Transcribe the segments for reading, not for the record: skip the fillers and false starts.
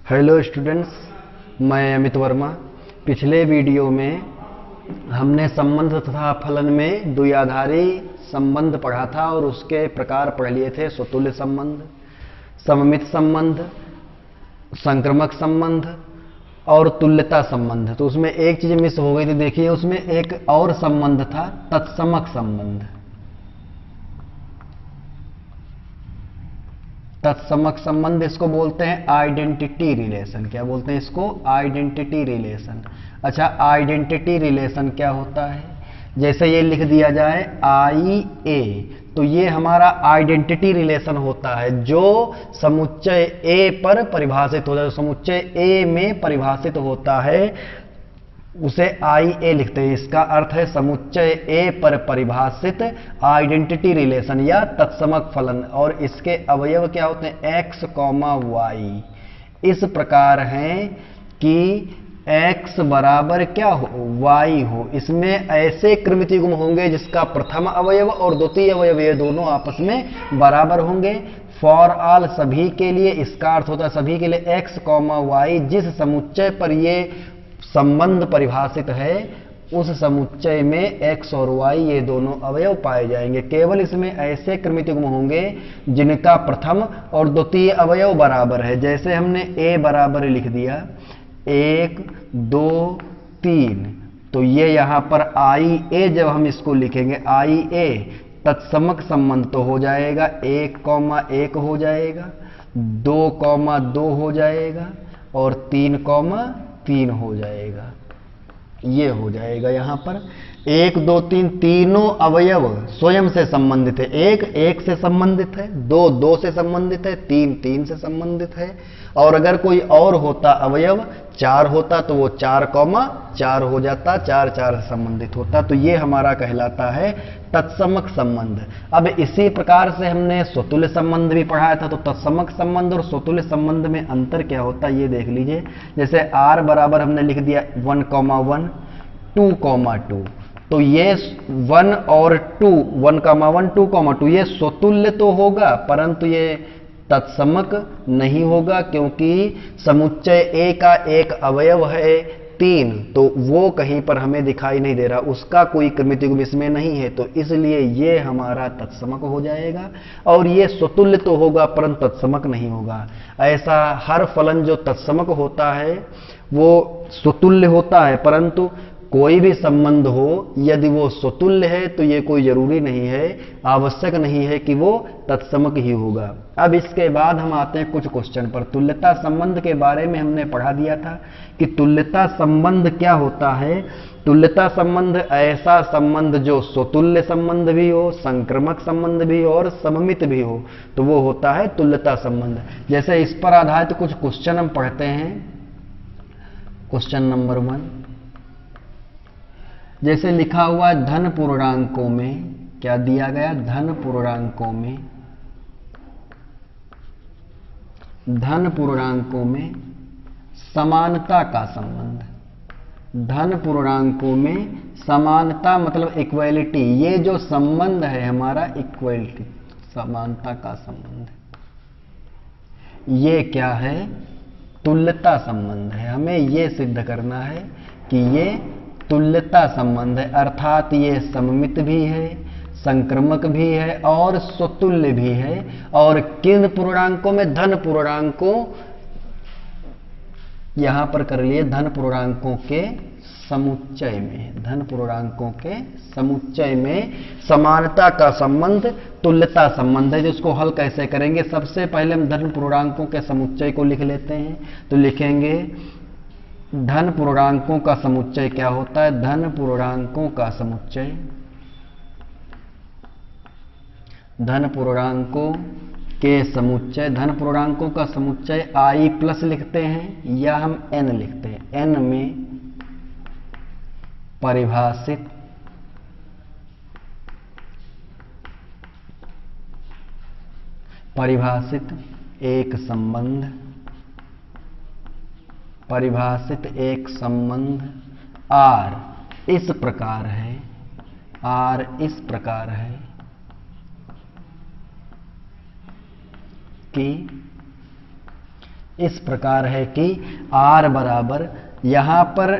Hello students, मैं अमित वर्मा। पिछले video में हमने संबंध तथा फलन में द्विआधारी संबंध पढ़ा था और उसके प्रकार पढ़ लिए थे। स्वतुल्य संबंध, सममित संबंध, संक्रमक संबंध और तुल्यता संबंध। तो उसमें एक चीज मिस हो गई थी, देखिए उसमें एक और संबंध था, तत्समक संबंध। तत्समक संबंध इसको बोलते हैं आइडेंटिटी रिलेशन। क्या बोलते हैं इसको? Identity relation. अच्छा, आइडेंटिटी रिलेशन क्या होता है? जैसे ये लिख दिया जाए आई ए, तो ये हमारा आइडेंटिटी रिलेशन होता है जो समुच्चय ए पर परिभाषित होता है, समुच्चय ए में परिभाषित होता है, उसे आई ए लिखते हैं। इसका अर्थ है समुच्चय ए पर परिभाषित आइडेंटिटी रिलेशन या तत्समक फलन। और इसके अवयव क्या होते हैं? एक्स कॉमा वाई इस प्रकार हैं कि x बराबर क्या हो? y हो। इसमें ऐसे क्रमिक युग्म होंगे जिसका प्रथम अवयव और द्वितीय अवयव ये दोनों आपस में बराबर होंगे। फॉर ऑल, सभी के लिए। इसका अर्थ होता है सभी के लिए x कॉमा वाई जिस समुच्चय पर ये संबंध परिभाषित है उस समुच्चय में x और y ये दोनों अवयव पाए जाएंगे। केवल इसमें ऐसे क्रमिक युग्म होंगे जिनका प्रथम और द्वितीय अवयव बराबर है। जैसे हमने a बराबर लिख दिया 1 2 3, तो ये यहां पर आई ए, जब हम इसको लिखेंगे आई ए, तत्समक संबंध तो हो जाएगा 1 कॉमा 1 हो जाएगा, 2 कॉमा 2 हो जाएगा और 3 कॉमा 3 हो जाएगा। ये हो जाएगा यहां पर 1 2 3 तीनों अवयव स्वयं से संबंधित है। 1 1 से संबंधित है, 2 2 से संबंधित है, 3 3 से संबंधित है। और अगर कोई और होता अवयव 4 होता तो वो 4 कॉमा 4 हो जाता, 4 4 से संबंधित होता। तो ये हमारा कहलाता है तत्समक संबंध। अब इसी प्रकार से हमने स्वतुल्य संबंध भी पढ़ाया था। तो तत्समक संबंध और स्वतुल्य संबंध में अंतर क्या होता है ये देख लीजिए। जैसे r बराबर हमने लिख दिया 1 कॉमा 1 2 कॉमा 2, तो ये 1 और 2 1 कॉमा 1 2 कॉमा 2 ये स्वतुल्य तो होगा परंतु ये तत्समक नहीं होगा, क्योंकि समुच्चय ए का एक अवयव है 3, तो वो कहीं पर हमें दिखाई नहीं दे रहा, उसका कोई क्रमिक युग्म इसमें नहीं है, तो इसलिए ये हमारा तत्समक हो जाएगा। और ये स्वतुल्य तो होगा परंतु तत्समक नहीं होगा। ऐसा हर फलन जो तत्समक होता है वो स्वतुल्य होता है, परंतु कोई भी संबंध हो यदि वो स्वतुल्य है तो ये कोई जरूरी नहीं है, आवश्यक नहीं है कि वो तत्समक ही होगा। अब इसके बाद हम आते हैं कुछ क्वेश्चन पर। तुल्यता संबंध के बारे में हमने पढ़ा दिया था कि तुल्यता संबंध क्या होता है। तुल्यता संबंध ऐसा संबंध जो स्वतुल्य संबंध भी हो, संक्रमक संबंध भी हो और सममित भी हो, तो वो होता है तुल्यता संबंध। जैसे इस पर आधारित कुछ क्वेश्चन हम पढ़ते हैं। क्वेश्चन नंबर 1 जैसे लिखा हुआ धन पूर्णांकों में, क्या दिया गया? धन पूर्णांकों में, धन पूर्णांकों में समानता का संबंध। धन पूर्णांकों में समानता मतलब इक्वलिटी। ये जो संबंध है हमारा इक्वलिटी, समानता का संबंध, ये क्या है? तुल्यता संबंध है। हमें ये सिद्ध करना है कि ये तुल्यता संबंध है, अर्थात ये सममित भी है, संक्रमक भी है और स्वतुल्य भी है। और किन पूर्णांकों में? धन पूर्णांकों, यहां पर कर लिए धन पूर्णांकों के समुच्चय में। धन पूर्णांकों के समुच्चय में समानता का संबंध तुल्यता संबंध है। जिसको हल कैसे करेंगे? सबसे पहले हम धन पूर्णांकों के समुच्चय को लिख लेते हैं। तो लिखेंगे धन पूर्णांकों का समुच्चय क्या होता है? धन पूर्णांकों का समुच्चय, धन पूर्णांकों के समुच्चय, धन पूर्णांकों का समुच्चय i प्लस लिखते हैं या हम n लिखते हैं। n में परिभाषित एक संबंध, परिभाषित एक संबंध R इस प्रकार है, R इस प्रकार है कि इस प्रकार है कि R बराबर, यहां पर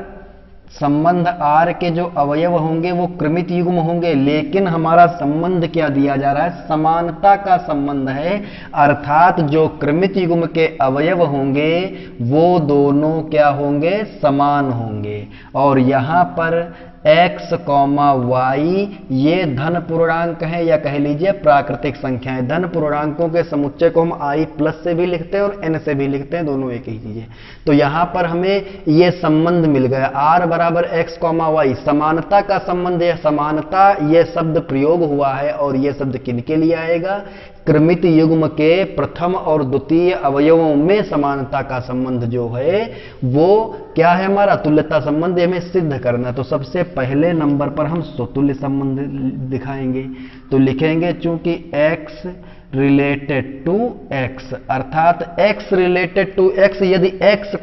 संबंध R के जो अवयव होंगे वो कृमित युग्म होंगे, लेकिन हमारा संबंध क्या दिया जा रहा है, समानता का संबंध है, अर्थात जो कृमित युग्म के अवयव होंगे वो दोनों क्या होंगे, समान होंगे। और यहां पर x, y ये धन पूर्णांक है या कह लीजिए प्राकृतिक संख्याएं। धन पूर्णांकों के समुच्चय को हम i प्लस से भी लिखते हैं और n से भी लिखते हैं, दोनों एक ही चीज है। तो यहां पर हमें ये संबंध मिल गया, r बराबर x, y, समानता का संबंध है। समानता ये शब्द प्रयोग हुआ है और ये शब्द किनके लिए आएगा, कृमित युग्म के प्रथम और द्वितीय अवयवों में समानता का संबंध जो है वो क्या है, हमारा तुल्यता संबंध, हमें सिद्ध करना। तो सबसे पहले नंबर पर हम स्वतुल्य संबंध दिखाएंगे। तो लिखेंगे चूंकि x रिलेटेड टू x, अर्थात x रिलेटेड टू x, यदि x,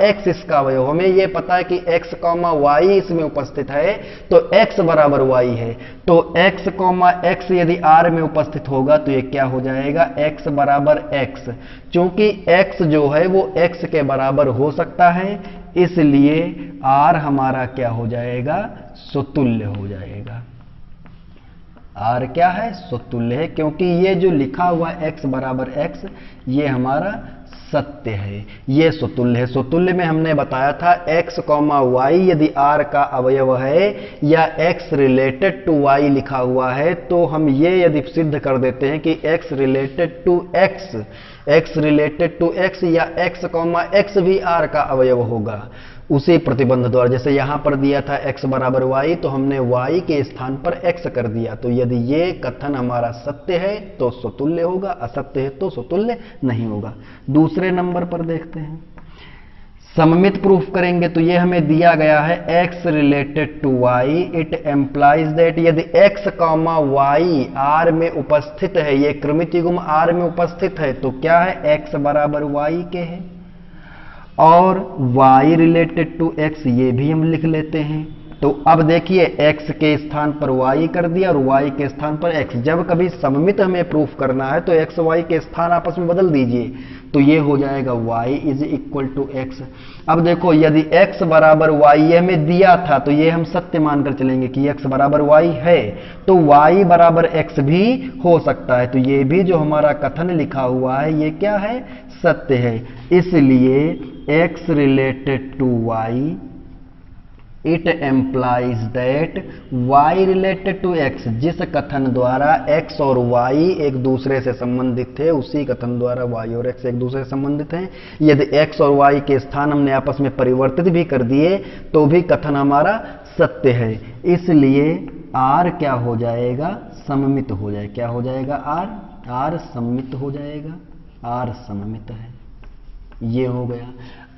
x इसका अवयव, हमें यह पता है कि x, y इसमें उपस्थित है तो x बराबर y है। तो x, x यदि R में उपस्थित होगा तो ये क्या हो जाएगा, x बराबर x। चूंकि x जो है वो x के बराबर हो सकता है, इसलिए R हमारा क्या हो जाएगा, स्वतुल्य हो जाएगा। R क्या है, स्वतुल्य है, क्योंकि ये जो लिखा हुआ x बराबर x ये हमारा सत्य है, ये स्वतुल्य है। स्वतुल्य में हमने बताया था x, y यदि R का अवयव है या x रिलेटेड टू y लिखा हुआ है तो हम ये यदि सिद्ध कर देते हैं कि x related to x related to x या x, x भी R का अवयव होगा उसी प्रतिबंध द्वारा। जैसे यहां पर दिया था x बराबर y तो हमने y के स्थान पर x कर दिया। तो यदि ये कथन हमारा सत्य है तो स्वतुल्य होगा, असत्य है तो स्वतुल्य नहीं होगा। दूसरे नंबर पर देखते हैं, सममित प्रूफ करेंगे। तो ये हमें दिया गया है x related to y, it implies that, यदि x, y R में उपस्थित है, ये कृमित युग्म R में उपस्थित है तो क्या है, x बराबर y के है। और y रिलेटेड टू x ये भी हम लिख लेते हैं। तो अब देखिए x के स्थान पर y कर दिया और y के स्थान पर x। जब कभी सममित हमें प्रूफ करना है तो x, y के स्थान आपस में बदल दीजिए, तो ये हो जाएगा y is equal to x। अब देखो यदि x बराबर y ये हमें दिया था तो ये हम सत्य मानकर चलेंगे कि x बराबर y है, तो y बराबर x भी हो सकता है। तो ये भी जो हमारा कथन लिखा हुआ है ये क्या है, सत्य है। इसलिए x related to y, it implies that y related to x, जिस कथन द्वारा x और y एक दूसरे से संबंधित थे उसी कथन द्वारा y और x एक दूसरे से संबंधित हैं। यदि x और y के स्थान हमने आपस में परिवर्तित भी कर दिए तो भी कथन हमारा सत्य है। इसलिए R क्या हो जाएगा, सममित हो जाए। क्या हो जाएगा, R सममित हो जाएगा, R सममित है। ये हो गया।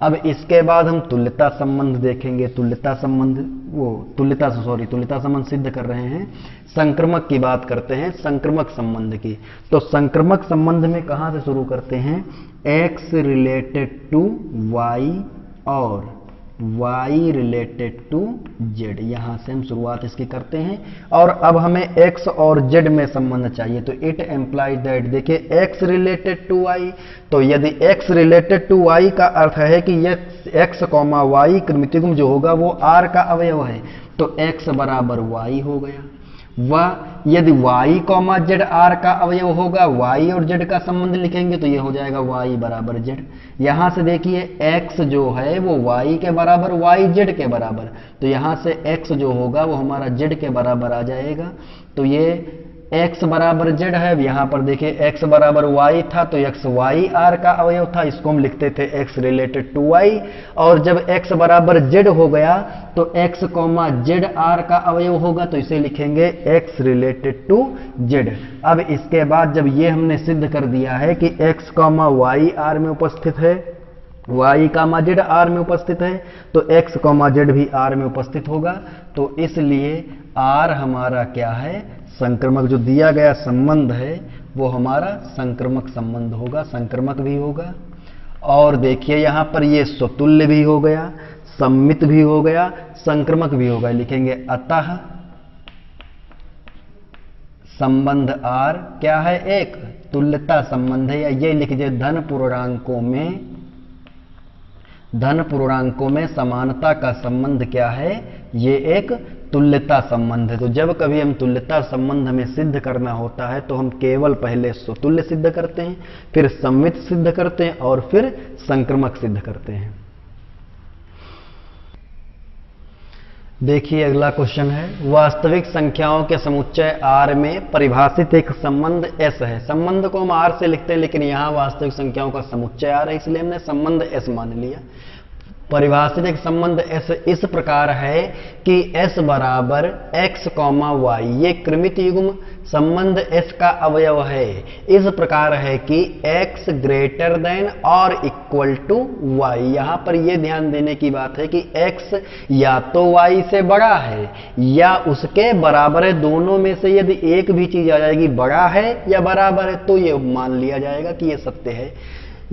अब इसके बाद हम तुल्यता संबंध देखेंगे। तुल्यता संबंध सिद्ध कर रहे हैं, संक्रमक की बात करते हैं, संक्रमक संबंध की। तो संक्रमक संबंध में कहां से शुरू करते हैं, x रिलेटेड टू y और y रिलेटेड टू z, यहां से हम शुरुआत इसकी करते हैं। और अब हमें x और z में संबंध चाहिए, तो इट एम्प्लाइज दैट, देखिए x रिलेटेड टू y, तो यदि x रिलेटेड टू y का अर्थ है कि ये x, y कृमित युग्म जो होगा वो R का अवयव है, तो x बराबर y हो गया। वह यदि y, z R का अवयव होगा, y और z का संबंध लिखेंगे तो ये हो जाएगा y बराबर z। यहां से देखिए x जो है वो y के बराबर, y z के बराबर, तो यहां से x जो होगा वो हमारा z के बराबर आ जाएगा। तो ये x बराबर z है। यहां पर देखिए x बराबर y था तो x y R का अवयव था, इसको हम लिखते थे x रिलेटेड टू y। और जब x बराबर z हो गया तो x, z R का अवयव होगा, तो इसे लिखेंगे x रिलेटेड टू z। अब इसके बाद जब ये हमने सिद्ध कर दिया है कि x, y R में उपस्थित है, y, z R में उपस्थित है, तो x, z भी R में उपस्थित होगा। तो इसलिए R हमारा क्या है, संक्रमक। जो दिया गया संबंध है वो हमारा संक्रमक संबंध होगा, संक्रमक भी होगा। और देखिए यहां पर ये स्वतुल्य भी हो गया, सम्मित भी हो गया, संक्रमक भी हो गया। लिखेंगे अतः संबंध R क्या है, एक तुल्यता संबंध है, या ये लिख दीजिए धन पूर्णांकों में धन पूर्णांकों में समानता का संबंध क्या है? ये एक तुल्यता संबंध है। तो जब कभी हम तुल्यता संबंध हमें सिद्ध करना होता है तो हम केवल पहले स्वतुल्य सिद्ध करते हैं, फिर सममित सिद्ध करते हैं और फिर संक्रमक सिद्ध करते हैं। देखिए अगला क्वेश्चन है, वास्तविक संख्याओं के समुच्चय R में परिभाषित एक संबंध S है। संबंध को हम R से लिखते हैं लेकिन यहाँ वास्तविक संख्याओं का समुच्चय R है, इसलिए हमने संबंध S मान लिया। परिभाषित एक संबंध S इस प्रकार है कि S बराबर x, y, ये कृमित युग्म संबंध S का अवयव है। इस प्रकार है कि x ग्रेटर देन और इक्वल टू y। यहाँ पर यह ध्यान देने की बात है कि x या तो y से बड़ा है या उसके बराबर है। दोनों में से यदि एक भी चीज आ जाएगी बड़ा है या बराबर है तो ये मान लिया जाएगा कि ये सत्य है।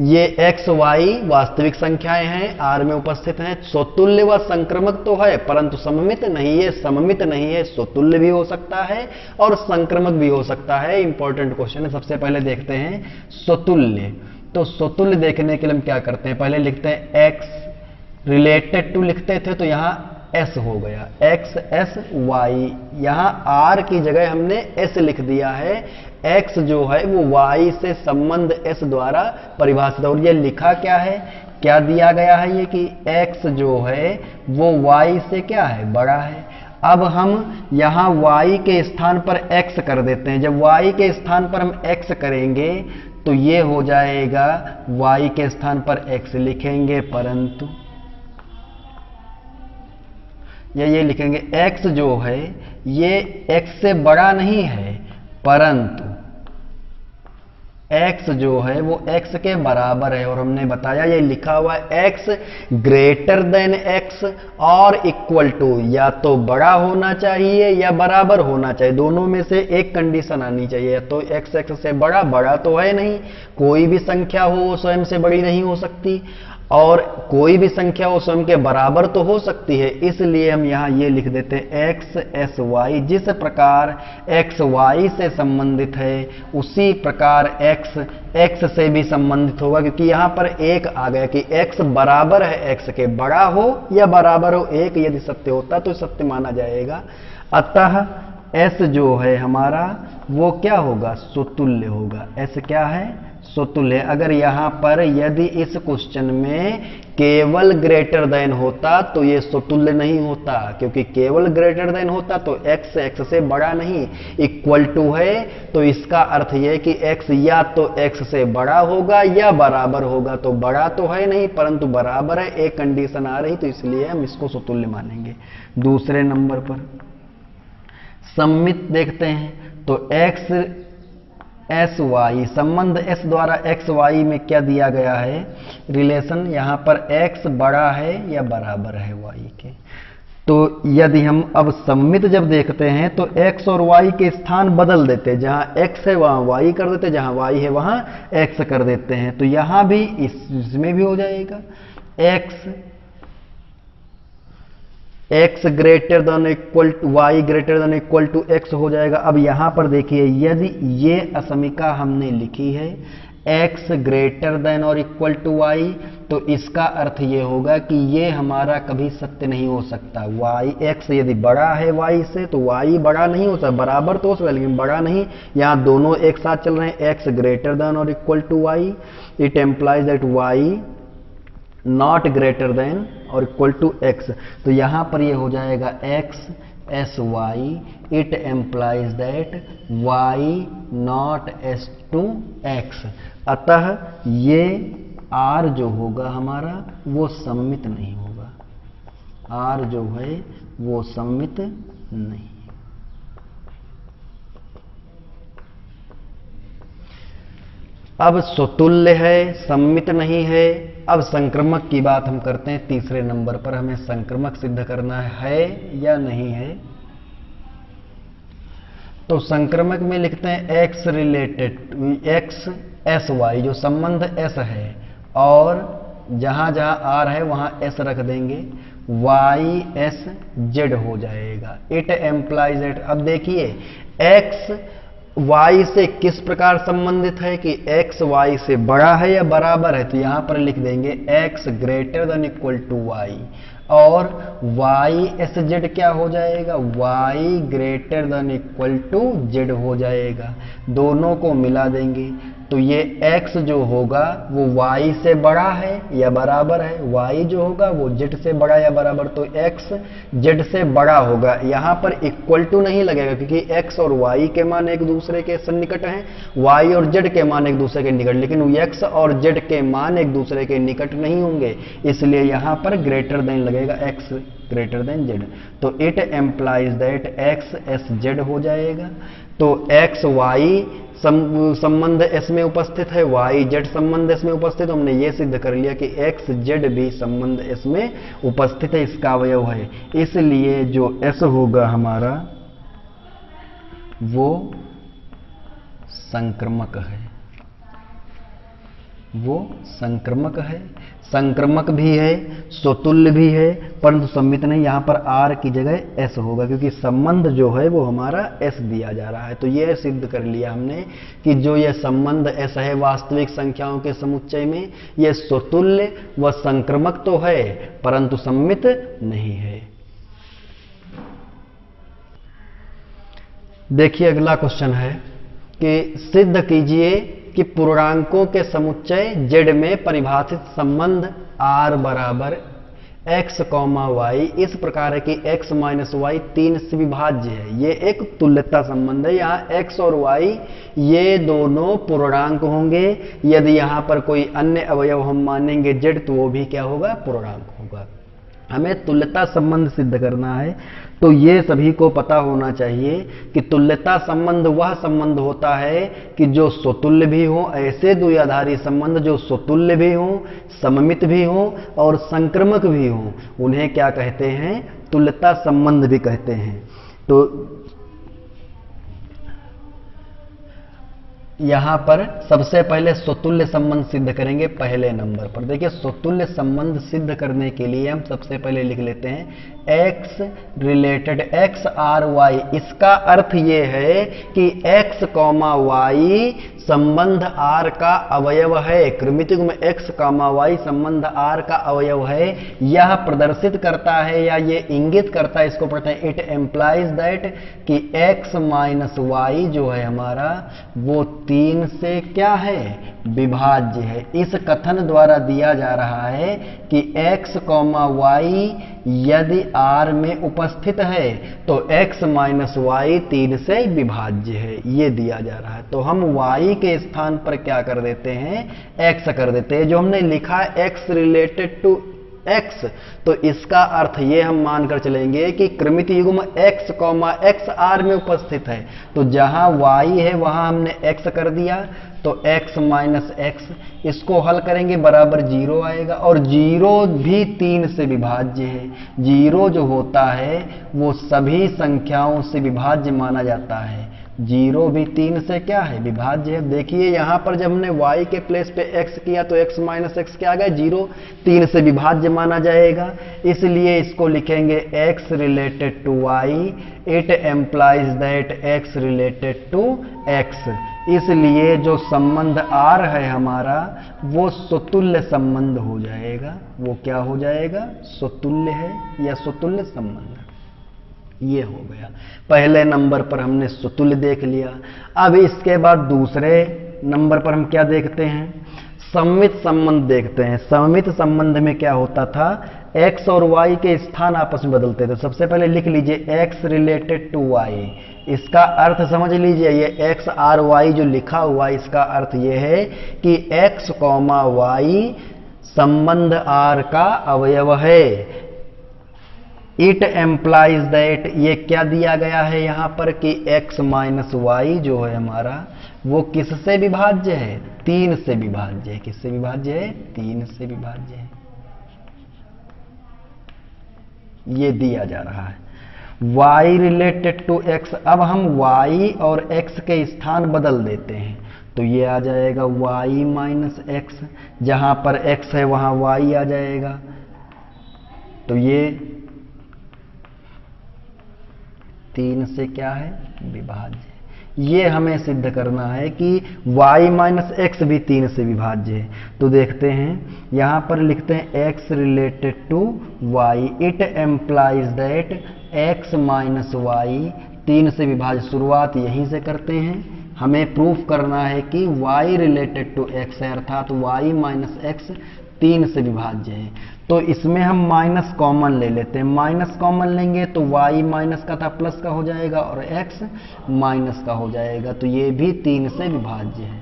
ये x, y वास्तविक संख्याएं हैं, R में उपस्थित हैं। स्वतुल्य व संक्रमक तो है परंतु सममित नहीं है। सममित नहीं है, स्वतुल्य भी हो सकता है और संक्रमक भी हो सकता है। इंपॉर्टेंट क्वेश्चन है। सबसे पहले देखते हैं स्वतुल्य। तो स्वतुल्य देखने के लिए हम क्या करते हैं, पहले लिखते हैं x रिलेटेड टू लिखते थे तो यहाँ s हो गया, x s y। यहाँ r की जगह हमने s लिख दिया है। x जो है वो y से संबंध s द्वारा परिभाषित। और ये लिखा क्या है, क्या दिया गया है ये कि x जो है वो y से क्या है, बड़ा है। अब हम यहाँ y के स्थान पर x कर देते हैं। जब y के स्थान पर हम x करेंगे तो ये हो जाएगा, y के स्थान पर x लिखेंगे परंतु ये लिखेंगे x जो है ये x से बड़ा नहीं है परंतु x जो है वो x के बराबर है। और हमने बताया ये लिखा हुआ है x ग्रेटर देन x और इक्वल टू, या तो बड़ा होना चाहिए या बराबर होना चाहिए। दोनों में से एक कंडीशन आनी चाहिए। तो x x से बड़ा तो है नहीं, कोई भी संख्या हो वो स्वयं से बड़ी नहीं हो सकती और कोई भी संख्या वो स्वयं के बराबर तो हो सकती है। इसलिए हम यहाँ ये लिख देते हैं x s y। जिस प्रकार x y से संबंधित है उसी प्रकार x x से भी संबंधित होगा, क्योंकि यहाँ पर एक आ गया कि x बराबर है x के, बड़ा हो या बराबर हो एक यदि सत्य होता तो सत्य माना जाएगा। अतः s जो है हमारा वो क्या होगा, स्वतुल्य होगा। s क्या है, स्वतुल्य। अगर यहाँ पर यदि इस क्वेश्चन में केवल ग्रेटर देन होता तो ये स्वतुल्य नहीं होता, क्योंकि केवल ग्रेटर देन होता तो x x से बड़ा नहीं, इक्वल टू है तो इसका अर्थ यह कि x या तो x से बड़ा होगा या बराबर होगा। तो बड़ा तो है नहीं परंतु बराबर है, एक कंडीशन आ रही तो इसलिए हम इसको स्वतुल्य मानेंगे। दूसरे नंबर पर सममित देखते हैं। तो x एस वाई, संबंध s द्वारा एक्स वाई में क्या दिया गया है, रिलेशन। यहां पर x बड़ा है या बराबर है y के। तो यदि हम अब सममित जब देखते हैं तो x और y के स्थान बदल देते हैं। जहां x है वहां y कर देते हैं, जहां y है वहां x कर देते हैं। तो यहां भी इसमें भी हो जाएगा x greater than equal to y greater than equal to x हो जाएगा। अब यहां पर देखिए यदि ये असमीका हमने लिखी है x ग्रेटर देन और इक्वल टू y, तो इसका अर्थ ये होगा कि ये हमारा कभी सत्य नहीं हो सकता। x यदि बड़ा है y से तो y बड़ा नहीं हो सकता, बराबर तो हो सकता लेकिन बड़ा नहीं। यहाँ दोनों एक साथ चल रहे हैं, x ग्रेटर देन और equal to y, it implies that y not greater than और इक्वल टू x। तो यहां पर ये हो जाएगा x S y, it implies that y not S to x। अतः ये r जो होगा हमारा वो सममित नहीं होगा, r जो है वो सममित नहीं। अब स्वतुल्य है, सममित नहीं है। अब संक्रमक की बात हम करते हैं। तीसरे नंबर पर हमें संक्रमक सिद्ध करना है या नहीं है। तो संक्रमक में लिखते हैं x related x S y, जो संबंध s है और जहां जहां r है वहां s रख देंगे, y s z हो जाएगा। इट एम्प्लाइज एट। अब देखिए x y से किस प्रकार संबंधित है कि x y से बड़ा है या बराबर है, तो यहां पर लिख देंगे x greater than equal to y, और y एस जेड क्या हो जाएगा, y greater than equal to Z हो जाएगा। दोनों को मिला देंगे तो ये x जो होगा वो y से बड़ा है या बराबर है, y जो होगा वो z से बड़ा या बराबर, तो x z से बड़ा होगा। यहाँ पर इक्वल टू नहीं लगेगा क्योंकि x और y के मान एक दूसरे के सन्निकट हैं, y और z के मान एक दूसरे के निकट, लेकिन x और z के मान एक दूसरे के निकट नहीं होंगे, इसलिए यहाँ पर ग्रेटर देन लगेगा, x ग्रेटर देन z। तो it implies that x S Z हो जाएगा। तो x y संबंध s में उपस्थित है, y z संबंध s में उपस्थित, हमने ये सिद्ध कर लिया कि x z भी संबंध s में उपस्थित है, इसका अवयव है। इसलिए जो s होगा हमारा वो संक्रमक है, वो संक्रमक है, संक्रमक भी है, स्वतुल्य भी है, परंतु सम्मित नहीं। यहां पर r की जगह s होगा क्योंकि संबंध जो है वो हमारा s दिया जा रहा है। तो यह सिद्ध कर लिया हमने कि जो यह संबंध s है वास्तविक संख्याओं के समुच्चय में, यह स्वतुल्य व संक्रमक तो है परंतु सम्मित नहीं है। देखिए अगला क्वेश्चन है कि सिद्ध कीजिए कि पूर्णांकों के समुच्चय z में परिभाषित संबंध r बराबर x, y इस प्रकार है कि x माइनस वाई 3 से विभाज्य है। ये एक तुल्यता संबंध है। यहाँ x और y ये दोनों पूर्णांक होंगे। यदि यहाँ पर कोई अन्य अवयव हम मानेंगे z तो वो भी क्या होगा, पूर्णांक होगा। हमें तुल्यता संबंध सिद्ध करना है, तो ये सभी को पता होना चाहिए कि तुल्यता संबंध वह संबंध होता है कि जो स्वतुल्य भी हो, ऐसे द्विआधारी संबंध जो स्वतुल्य भी हो, सममित भी हो और संक्रमक भी हो, उन्हें क्या कहते हैं, तुल्यता संबंध भी कहते हैं। तो यहां पर सबसे पहले स्वतुल्य संबंध सिद्ध करेंगे पहले नंबर पर। देखिए स्वतुल्य संबंध सिद्ध करने के लिए हम सबसे पहले लिख लेते हैं x related x R y। इसका अर्थ ये है कि x, y संबंध r का अवयव है, क्रमिक में x, y संबंध r का अवयव है। यह प्रदर्शित करता है या ये इंगित करता है, इसको पढ़ते हैं, इट एम्प्लाइज दैट कि x माइनस वाई जो है हमारा वो 3 से क्या है, विभाज्य है। इस कथन द्वारा दिया जा रहा है कि x, y यदि r में उपस्थित है तो x माइनस वाई 3 से विभाज्य है, ये दिया जा रहा है। तो हम y के स्थान पर क्या कर देते हैं, x कर देते हैं। जो हमने लिखा है x रिलेटेड टू x, तो इसका अर्थ ये हम मानकर चलेंगे कि क्रमित युग्म x, x r में उपस्थित है, तो जहां y है वहां हमने x कर दिया, तो x माइनस x, इसको हल करेंगे बराबर 0 आएगा, और 0 भी 3 से विभाज्य है। 0 जो होता है वो सभी संख्याओं से विभाज्य माना जाता है, 0 भी 3 से क्या है, विभाज्य है। देखिए यहाँ पर जब हमने y के प्लेस पे x किया तो x माइनस x क्या आ गया, 0, 3 से विभाज्य माना जाएगा। इसलिए इसको लिखेंगे x related to y, it implies that x related to x। इसलिए जो संबंध r है हमारा वो स्वतुल्य संबंध हो जाएगा। वो क्या हो जाएगा, स्वतुल्य है या स्वतुल्य संबंध। ये हो गया, पहले नंबर पर हमने स्वतुल्य देख लिया। अब इसके बाद दूसरे नंबर पर हम क्या देखते हैं, सममित संबंध देखते हैं। सममित संबंध में क्या होता था, x और y के स्थान आपस में बदलते थे। सबसे पहले लिख लीजिए x रिलेटेड टू y। इसका अर्थ समझ लीजिए, ये x r y जो लिखा हुआ है इसका अर्थ ये है कि x, y संबंध r का अवयव है। इट एम्प्लाइज दैट, ये क्या दिया गया है यहां पर कि x माइनस वाई जो है हमारा वो किससे विभाज्य है, 3 से विभाज्य है। किससे विभाज्य है, 3 से विभाज्य है। ये दिया जा रहा है। y रिलेटेड टू x, अब हम y और x के स्थान बदल देते हैं, तो ये आ जाएगा y माइनस x, जहां पर x है वहां y आ जाएगा, तो ये 3 से क्या है, विभाज्य। ये हमें सिद्ध करना है कि y माइनस एक्स भी 3 से विभाज्य है। तो देखते हैं, यहां पर लिखते हैं x related to y, it implies that x minus y 3 से विभाज्य। शुरुआत यहीं से करते हैं, हमें प्रूफ करना है कि y रिलेटेड टू x है, अर्थात y माइनस एक्स 3 से विभाज्य है। तो इसमें हम माइनस कॉमन ले लेते हैं, माइनस कॉमन लेंगे तो y माइनस का था प्लस का हो जाएगा और x माइनस का हो जाएगा, तो ये भी 3 से विभाज्य है।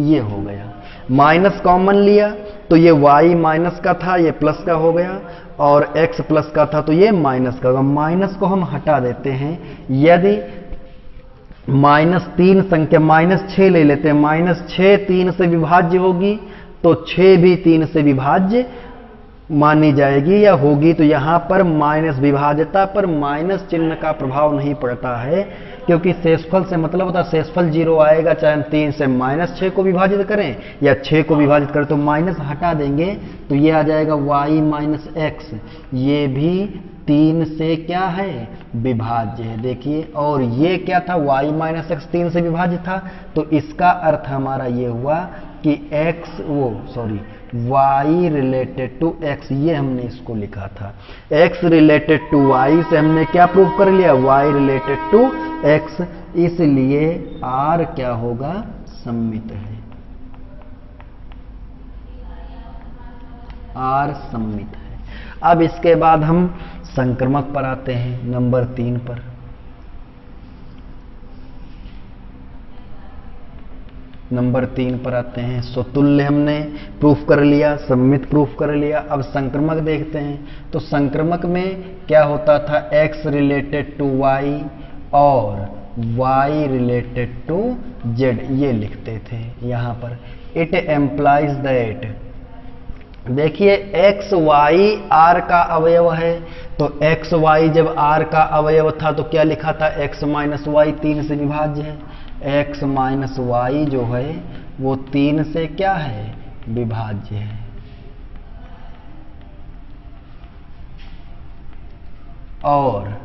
ये हो गया, माइनस कॉमन लिया तो ये y माइनस का था, ये प्लस का हो गया, और x प्लस का था तो ये माइनस का होगा। माइनस को हम हटा देते हैं। यदि -3 संख्या -6 ले लेते हैं, -6 3 से विभाज्य होगी तो 6 भी 3 से विभाज्य मानी जाएगी या होगी। तो यहां पर माइनस विभाज्यता पर माइनस चिन्ह का प्रभाव नहीं पड़ता है, क्योंकि शेषफल से मतलब होता है शेषफल 0 आएगा, चाहे हम 3 से -6 को विभाजित करें या 6 को विभाजित करें। तो माइनस हटा देंगे तो ये आ जाएगा y माइनस एक्स, ये भी 3 से क्या है विभाज्य है। देखिए, और ये क्या था, y माइनस एक्स 3 से विभाज्य था, तो इसका अर्थ हमारा ये हुआ कि y रिलेटेड टू x, ये हमने इसको लिखा था। x रिलेटेड टू y से हमने क्या प्रूव कर लिया, y रिलेटेड टू x, इसलिए r क्या होगा, सममित है, r सममित है। अब इसके बाद हम संक्रमक पर आते हैं, नंबर 3 पर। नंबर 3 पर आते हैं। स्वतुल्य हमने प्रूफ कर लिया, सममित प्रूफ कर लिया। अब संक्रमक देखते हैं। तो संक्रमक में क्या होता था, x रिलेटेड टू y और y रिलेटेड टू z, ये लिखते थे यहां पर। इट एम्प्लाइज दैट, देखिए x y r का अवयव है, तो x y जब r का अवयव था तो क्या लिखा था, x माइनस वाई 3 से विभाज्य है। x माइनस वाई जो है वो 3 से क्या है, विभाज्य है। और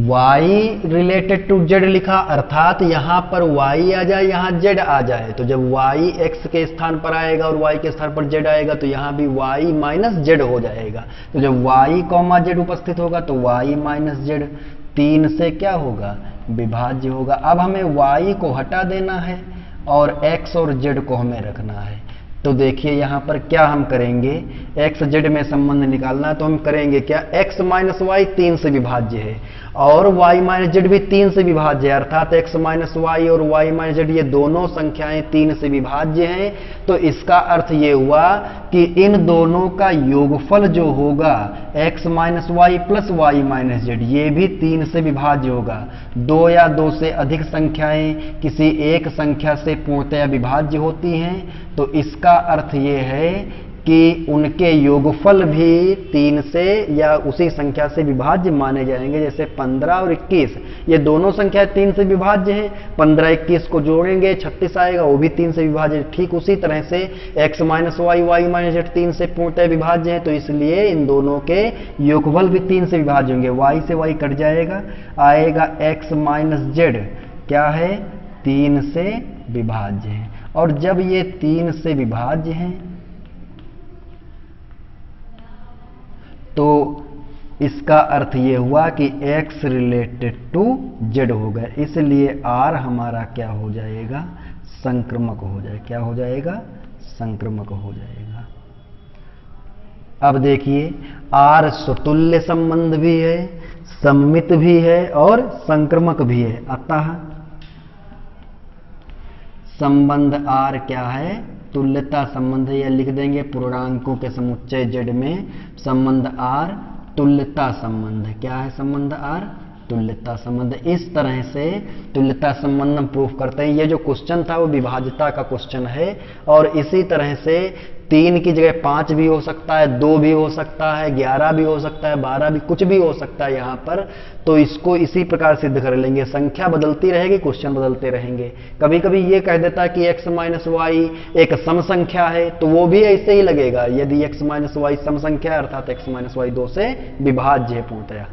y रिलेटेड टू z लिखा, अर्थात यहां पर y आ जाए, यहां z आ जाए। तो जब y x के स्थान पर आएगा और y के स्थान पर z आएगा तो यहां भी y माइनस z हो जाएगा। तो जब y कॉमा z उपस्थित होगा तो y माइनस z 3 से क्या होगा, विभाज्य होगा। अब हमें y को हटा देना है और x और z को हमें रखना है। तो देखिए यहां पर क्या हम करेंगे, x z में संबंध निकालना है, तो हम करेंगे क्या, x माइनस वाई 3 से विभाज्य है और y माइनस z भी 3 से विभाज्य है, अर्थात x माइनस वाई और y माइनस z ये दोनों संख्याएं 3 से विभाज्य हैं। तो इसका अर्थ ये हुआ कि इन दोनों का योगफल जो होगा x minus y plus y minus z, ये भी 3 से विभाज्य होगा। 2 या 2 से अधिक संख्याएं किसी एक संख्या से पूर्णतया विभाज्य होती हैं, तो इसका अर्थ ये है कि उनके योगफल भी 3 से या उसी संख्या से विभाज्य माने जाएंगे। जैसे 15 और 21, ये दोनों संख्या 3 से विभाज्य हैं। 15 21 को जोड़ेंगे 36 आएगा, वो भी 3 से विभाज्य है। ठीक उसी तरह से x minus y y minus z 3 से पूर्णतः विभाज्य है, तो इसलिए इन दोनों के योगफल भी 3 से विभाज्य होंगे। y से y कट जाएगा, आएगा x माइनस z क्या है, 3 से विभाज्य है। और जब ये 3 से विभाज्य हैं तो इसका अर्थ ये हुआ कि x रिलेटेड टू z हो गया, इसलिए r हमारा क्या हो जाएगा, संक्रमक हो जाएगा। क्या हो जाएगा, संक्रमक हो जाएगा। अब देखिए r स्वतुल्य संबंध भी है, सममित भी है और संक्रमक भी है। अतः संबंध r क्या है, तुल्यता संबंध है। यह लिख देंगे पूर्णांकों के समुच्चय z में संबंध r तुल्यता संबंध है। क्या है संबंध r, तुल्यता संबंध। इस तरह से तुल्यता संबंध हम प्रूफ करते हैं। ये जो क्वेश्चन था वो विभाज्यता का क्वेश्चन है, और इसी तरह से 3 की जगह 5 भी हो सकता है, 2 भी हो सकता है, 11 भी हो सकता है, 12 भी, कुछ भी हो सकता है यहाँ पर। तो इसको इसी प्रकार सिद्ध कर लेंगे। संख्या बदलती रहेगी, क्वेश्चन बदलते रहेंगे। कभी कभी ये कह देता है कि x माइनस वाई एक सम संख्या है, तो वो भी ऐसे ही लगेगा। यदि x माइनस वाई सम संख्या है अर्थात x माइनस वाई 2 से विभाज्य है पूर्णतया।